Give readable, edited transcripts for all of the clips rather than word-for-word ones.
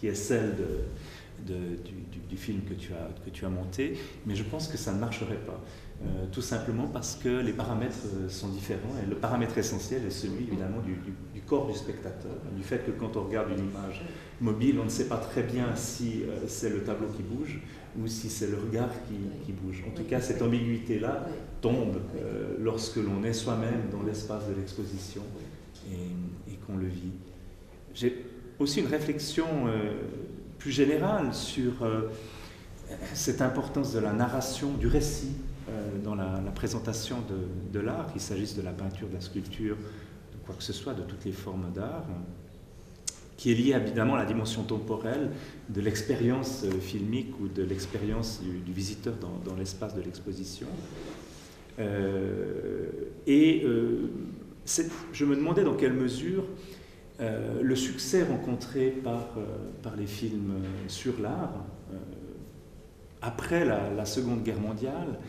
qui est celle du film que tu as monté, mais je pense que ça ne marcherait pas. Tout simplement parce que les paramètres sont différents, et le paramètre essentiel est celui évidemment du corps du spectateur, du fait que quand on regarde une image mobile, on ne sait pas très bien si c'est le tableau qui bouge ou si c'est le regard qui bouge. En tout cas, cette ambiguïté-là tombe lorsque l'on est soi-même dans l'espace de l'exposition et qu'on le vit. J'ai aussi une réflexion plus générale sur cette importance de la narration, du récit dans la présentation de l'art, qu'il s'agisse de la peinture, de la sculpture, de quoi que ce soit, de toutes les formes d'art, qui est liée évidemment à la dimension temporelle de l'expérience filmique ou de l'expérience du visiteur dans l'espace de l'exposition. Je me demandais dans quelle mesure le succès rencontré par les films sur l'art après la Seconde Guerre mondiale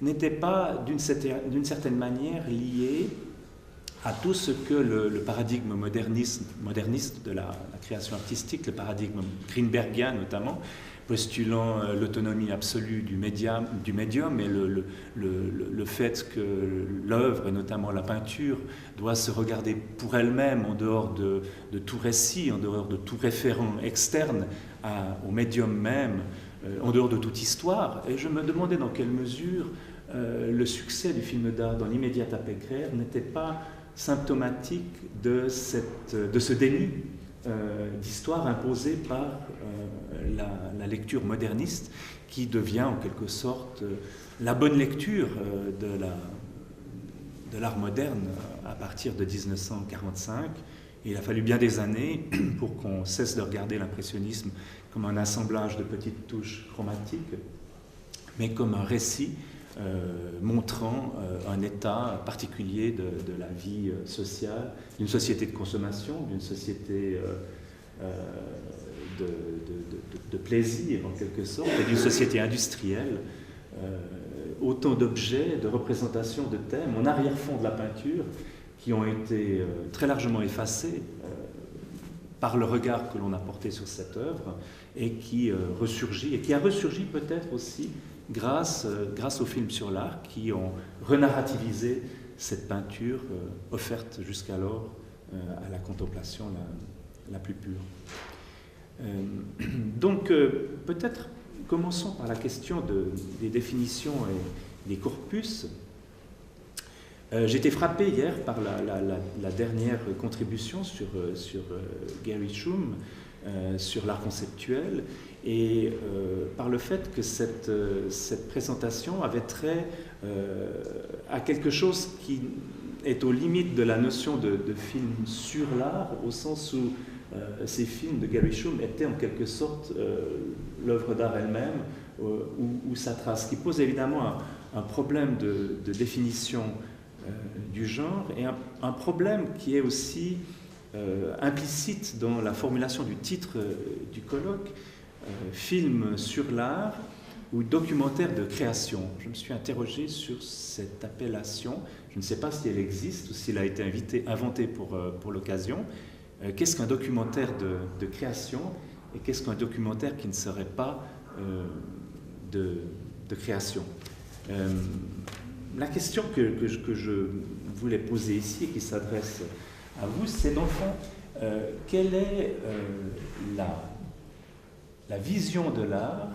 n'était pas d'une certaine manière lié à tout ce que le paradigme moderniste de la création artistique, le paradigme greenbergien notamment, postulant l'autonomie absolue du médium et le fait que l'œuvre, et notamment la peinture, doit se regarder pour elle-même en dehors de tout récit, en dehors de tout référent externe au médium même, en dehors de toute histoire. Et je me demandais dans quelle mesure le succès du film d'art dans l'immédiat après-guerre n'était pas symptomatique de ce déni d'histoire imposée par la lecture moderniste, qui devient en quelque sorte la bonne lecture de l'art moderne à partir de 1945. Et il a fallu bien des années pour qu'on cesse de regarder l'impressionnisme comme un assemblage de petites touches chromatiques, mais comme un récit montrant un état particulier de la vie sociale, d'une société de consommation, d'une société de plaisir en quelque sorte, et d'une société industrielle. Autant d'objets, de représentations, de thèmes en arrière-fond de la peinture qui ont été très largement effacés par le regard que l'on a porté sur cette œuvre et qui ressurgit, et qui a ressurgi peut-être aussi grâce aux films sur l'art qui ont renarrativisé cette peinture offerte jusqu'alors à la contemplation la plus pure. Donc peut-être commençons par la question des définitions et des corpus. J'ai été frappé hier par la dernière contribution sur Gary Shum, sur l'art conceptuel, et par le fait que cette présentation avait trait à quelque chose qui est aux limites de la notion de film sur l'art, au sens où ces films de Gary Shum étaient en quelque sorte l'œuvre d'art elle-même, ou sa trace, qui pose évidemment un problème de définition du genre, et un problème qui est aussi implicite dans la formulation du titre du colloque, film sur l'art ou documentaire de création. Je me suis interrogé sur cette appellation. Je ne sais pas si elle existe ou s'il a été inventé pour l'occasion. Qu'est-ce qu'un documentaire de création et qu'est-ce qu'un documentaire qui ne serait pas de création? La question que je voulais poser ici et qui s'adresse à vous, c'est dans le fond, quelle est la vision de l'art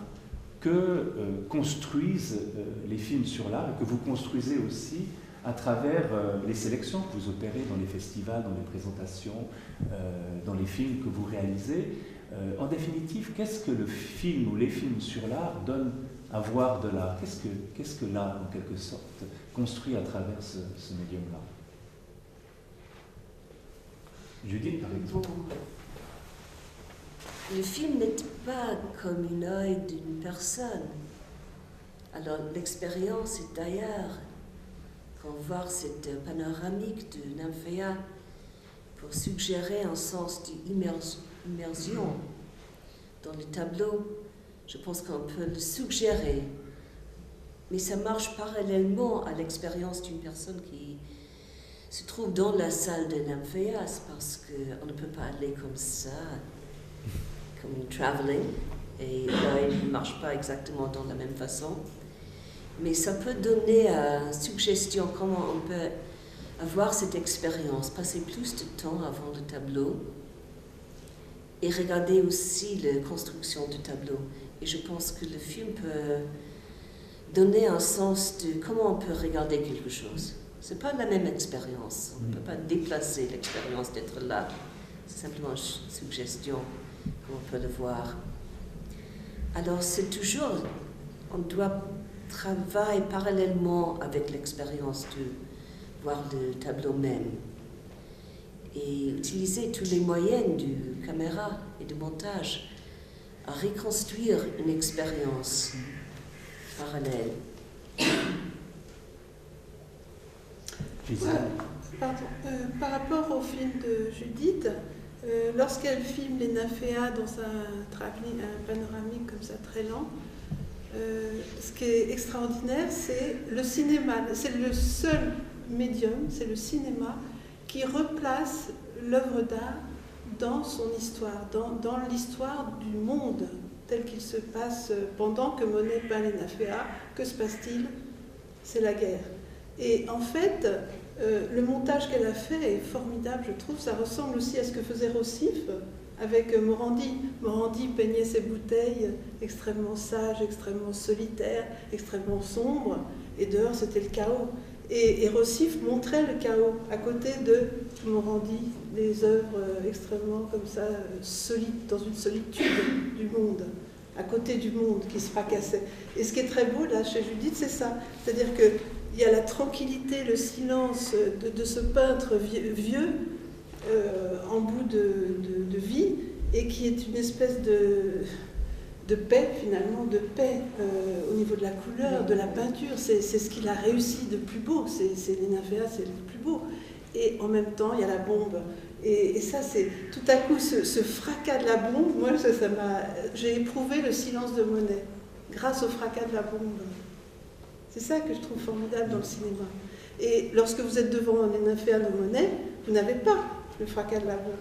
que construisent les films sur l'art et que vous construisez aussi à travers les sélections que vous opérez dans les festivals, dans les présentations, dans les films que vous réalisez. En définitive, qu'est-ce que le film ou les films sur l'art donnent à voir de l'art? Qu'est-ce que l'art, en quelque sorte, construit à travers ce médium-là? Judith, par exemple. Le film n'est pas comme une œil d'une personne. Alors l'expérience est d'ailleurs. Quand voir cette panoramique de Nymphéa pour suggérer un sens d'immersion dans le tableau, je pense qu'on peut le suggérer. Mais ça marche parallèlement à l'expérience d'une personne qui se trouve dans la salle de Nymphéas, parce qu'on ne peut pas aller comme ça, comme une travelling, et l'œil ne marche pas exactement dans la même façon. Mais ça peut donner une suggestion comment on peut avoir cette expérience, passer plus de temps avant le tableau et regarder aussi la construction du tableau. Et je pense que le film peut donner un sens de comment on peut regarder quelque chose. Ce n'est pas la même expérience. On ne peut pas déplacer l'expérience d'être là. C'est simplement une suggestion qu'on peut le voir. Alors c'est toujours, on doit travailler parallèlement avec l'expérience de voir le tableau même et utiliser tous les moyens de caméra et de montage à reconstruire une expérience parallèle. Pardon. Par rapport au film de Judith, lorsqu'elle filme les nymphéas dans un panoramique comme ça très lent, ce qui est extraordinaire, c'est le cinéma. C'est le seul médium, c'est le cinéma, qui replace l'œuvre d'art dans son histoire, dans l'histoire du monde tel qu'il se passe pendant que Monet peint les nymphéas. Que se passe-t-il? C'est la guerre. Et en fait, le montage qu'elle a fait est formidable, je trouve. Ça ressemble aussi à ce que faisait Rossif avec Morandi. Morandi peignait ses bouteilles extrêmement sages, extrêmement solitaires, extrêmement sombres, et dehors c'était le chaos. Et Rossif montrait le chaos à côté de Morandi, des œuvres extrêmement comme ça, solides, dans une solitude du monde, à côté du monde qui se fracassait. Et ce qui est très beau là chez Judith, c'est ça. C'est-à-dire qu'il y a la tranquillité, le silence de ce peintre vieux en bout de vie, et qui est une espèce de paix, finalement, de paix au niveau de la couleur, de la peinture. C'est ce qu'il a réussi de plus beau. C'est les nymphéas, c'est le plus beau. Et en même temps, il y a la bombe. Et ça, c'est tout à coup ce fracas de la bombe. Moi, j'ai éprouvé le silence de Monet grâce au fracas de la bombe. C'est ça que je trouve formidable dans le cinéma. Et lorsque vous êtes devant les nymphéas de Monet, vous n'avez pas le fracas de la bombe.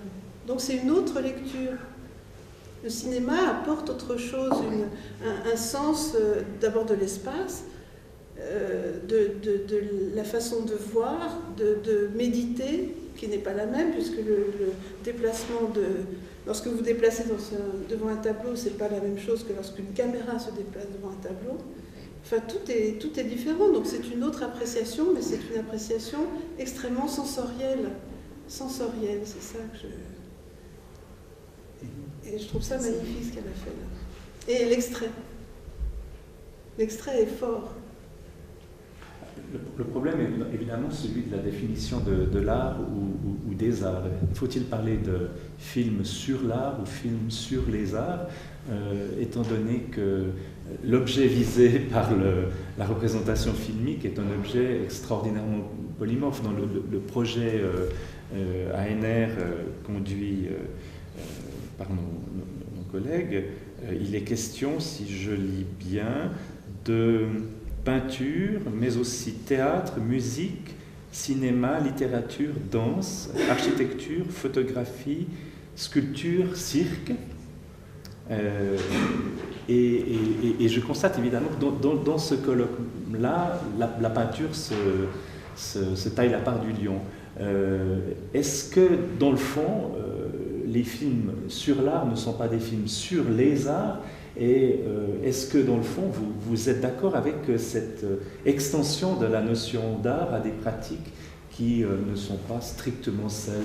Donc c'est une autre lecture. Le cinéma apporte autre chose, un sens d'abord de l'espace, de la façon de voir, de méditer, qui n'est pas la même, puisque le déplacement lorsque vous déplacez devant un tableau, c'est pas la même chose que lorsqu'une caméra se déplace devant un tableau. Enfin, tout est différent, donc c'est une autre appréciation, mais c'est une appréciation extrêmement sensorielle. Sensorielle, c'est ça que Et je trouve ça magnifique ce qu'elle a fait là. Et l'extrait. L'extrait est fort. Le problème est évidemment celui de la définition de l'art ou des arts. Faut-il parler de film sur l'art ou film sur les arts, étant donné que l'objet visé par la représentation filmique est un objet extraordinairement polymorphe. Dans le projet ANR conduit par nos collègues, il est question, si je lis bien, de peinture, mais aussi théâtre, musique, cinéma, littérature, danse, architecture, photographie, sculpture, cirque. Et je constate évidemment que dans ce colloque-là, la peinture se taille la part du lion. Est-ce que, dans le fond, les films sur l'art ne sont pas des films sur les arts? Et est-ce que, dans le fond, vous êtes d'accord avec cette extension de la notion d'art à des pratiques qui ne sont pas strictement celles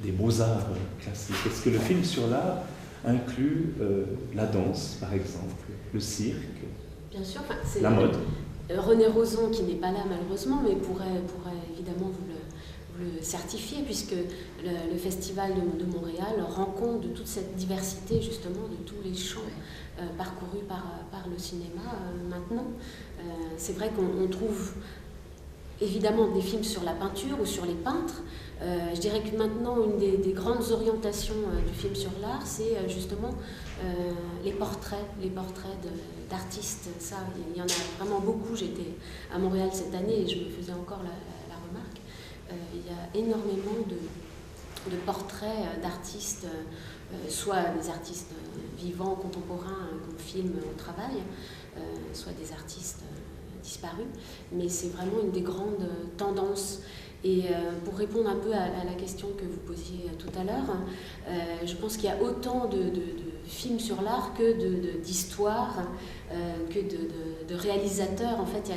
des beaux-arts classiques? Est-ce que le film sur l'art inclut la danse, par exemple, le cirque, bien sûr, c'est la mode? René Rozon, qui n'est pas là malheureusement, mais pourrait évidemment vous le certifier, puisque le Festival de Montréal rend compte de toute cette diversité, justement, de tous les champs parcourus par le cinéma maintenant. C'est vrai qu'on trouve évidemment des films sur la peinture ou sur les peintres. Je dirais que maintenant, une des grandes orientations du film sur l'art, c'est justement les portraits d'artistes. Ça, il y en a vraiment beaucoup. J'étais à Montréal cette année et je me faisais encore la remarque. Il y a énormément de portraits d'artistes, soit des artistes vivants, contemporains qu'on filme au travail, soit des artistes disparus. Mais c'est vraiment une des grandes tendances. Et pour répondre un peu à la question que vous posiez tout à l'heure, je pense qu'il y a autant de films sur l'art que d'histoires, que de réalisateurs. En fait,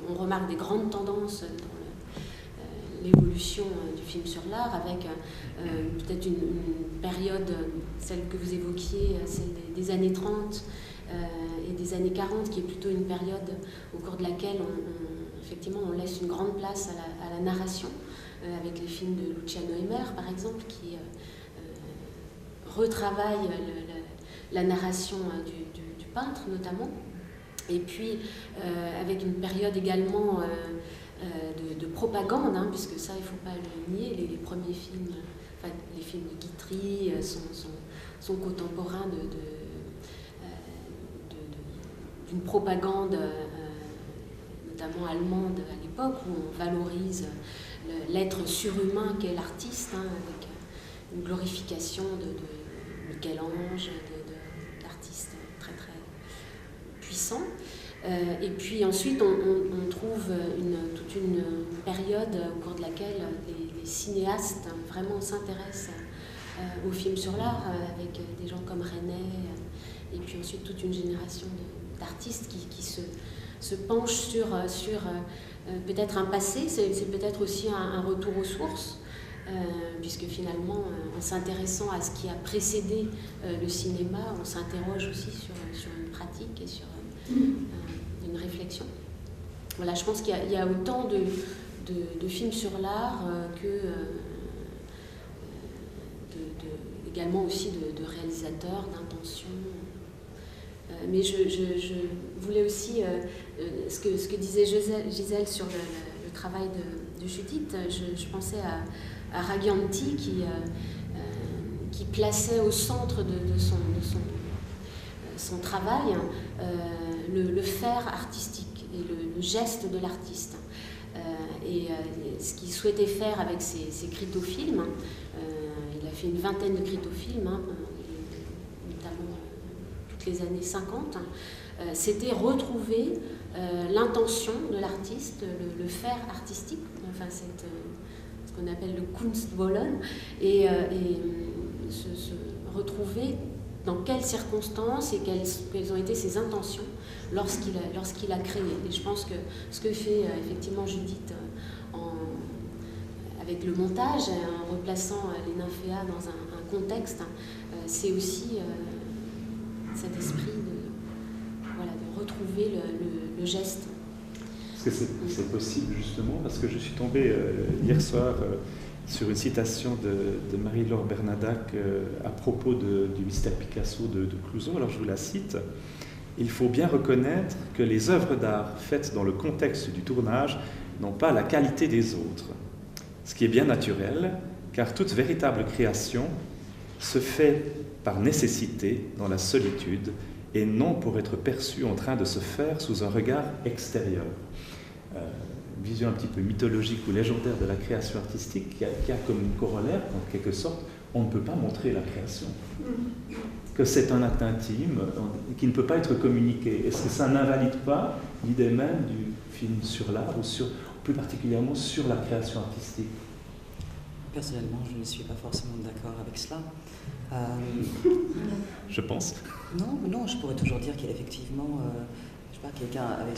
on remarque des grandes tendances dans l'évolution du film sur l'art, avec peut-être une période, celle que vous évoquiez, celle des années 30 et des années 40, qui est plutôt une période au cours de laquelle effectivement, on laisse une grande place à la narration, avec les films de Luciano Emer, par exemple, qui retravaille la narration du peintre, notamment. Et puis, avec une période également de propagande, hein, puisque ça, il ne faut pas le nier, les premiers films, enfin, les films de Guitry sont contemporains d'une propagande notamment allemande à l'époque, où on valorise l'être surhumain qu'est l'artiste, hein, avec une glorification de Michel-Ange, d'artistes très très puissants. Et puis ensuite, on trouve toute une période au cours de laquelle les cinéastes vraiment s'intéressent aux films sur l'art, avec des gens comme René, et puis ensuite toute une génération d'artistes qui se penche sur peut-être un passé, c'est peut-être aussi un retour aux sources, puisque finalement, en s'intéressant à ce qui a précédé le cinéma, on s'interroge aussi sur une pratique et sur une réflexion. Voilà, je pense qu'il y a autant de films sur l'art que également aussi de réalisateurs, d'intentions. Mais je voulais aussi, ce que disait Gisèle sur le travail de Judith, je pensais à Ragianti qui plaçait au centre de son travail le faire artistique et le geste de l'artiste. Et ce qu'il souhaitait faire avec ses cryptofilms, il a fait une vingtaine de cryptofilms, hein, notamment les années 50, c'était retrouver l'intention de l'artiste, le faire artistique, enfin ce qu'on appelle le Kunstwollen, et se retrouver dans quelles circonstances et quelles ont été ses intentions lorsqu'il a créé. Et je pense que ce que fait effectivement Judith avec le montage, en replaçant les nymphéas dans un contexte, c'est aussi cet esprit de retrouver le geste. Est-ce que c'est possible justement, parce que je suis tombé hier soir sur une citation de Marie-Laure Bernadac à propos du mystère Picasso de Clouzot. Alors je vous la cite. « Il faut bien reconnaître que les œuvres d'art faites dans le contexte du tournage n'ont pas la qualité des autres, ce qui est bien naturel, car toute véritable création se fait par nécessité dans la solitude et non pour être perçue en train de se faire sous un regard extérieur. » Vision un petit peu mythologique ou légendaire de la création artistique qui a comme une corollaire qu'en quelque sorte on ne peut pas montrer la création, que c'est un acte intime qui ne peut pas être communiqué. Est-ce que ça n'invalide pas l'idée même du film sur l'art ou plus particulièrement sur la création artistique? Personnellement, je ne suis pas forcément d'accord avec cela. Je pense. Non, je pourrais toujours dire qu'effectivement, je sais pas, quelqu'un avait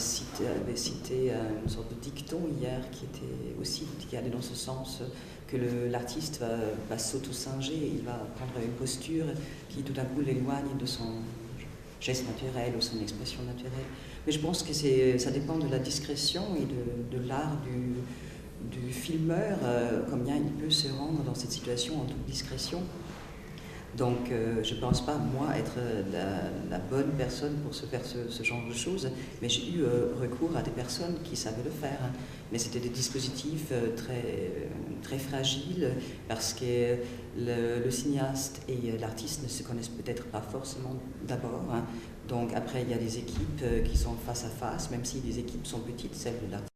cité une sorte de dicton hier qui allait dans ce sens que l'artiste va s'auto-singer, il va prendre une posture qui tout d'un coup l'éloigne de son geste naturel ou son expression naturelle. Mais je pense que ça dépend de la discrétion et de l'art du filmeur, combien il peut se rendre dans cette situation en toute discrétion. Donc je ne pense pas, moi, être la bonne personne pour se faire ce genre de choses, mais j'ai eu recours à des personnes qui savaient le faire. Hein. Mais c'était des dispositifs très fragiles, parce que le cinéaste et l'artiste ne se connaissent peut-être pas forcément d'abord. Hein. Donc après, il y a des équipes qui sont face à face, même si les équipes sont petites, celles de l'artiste.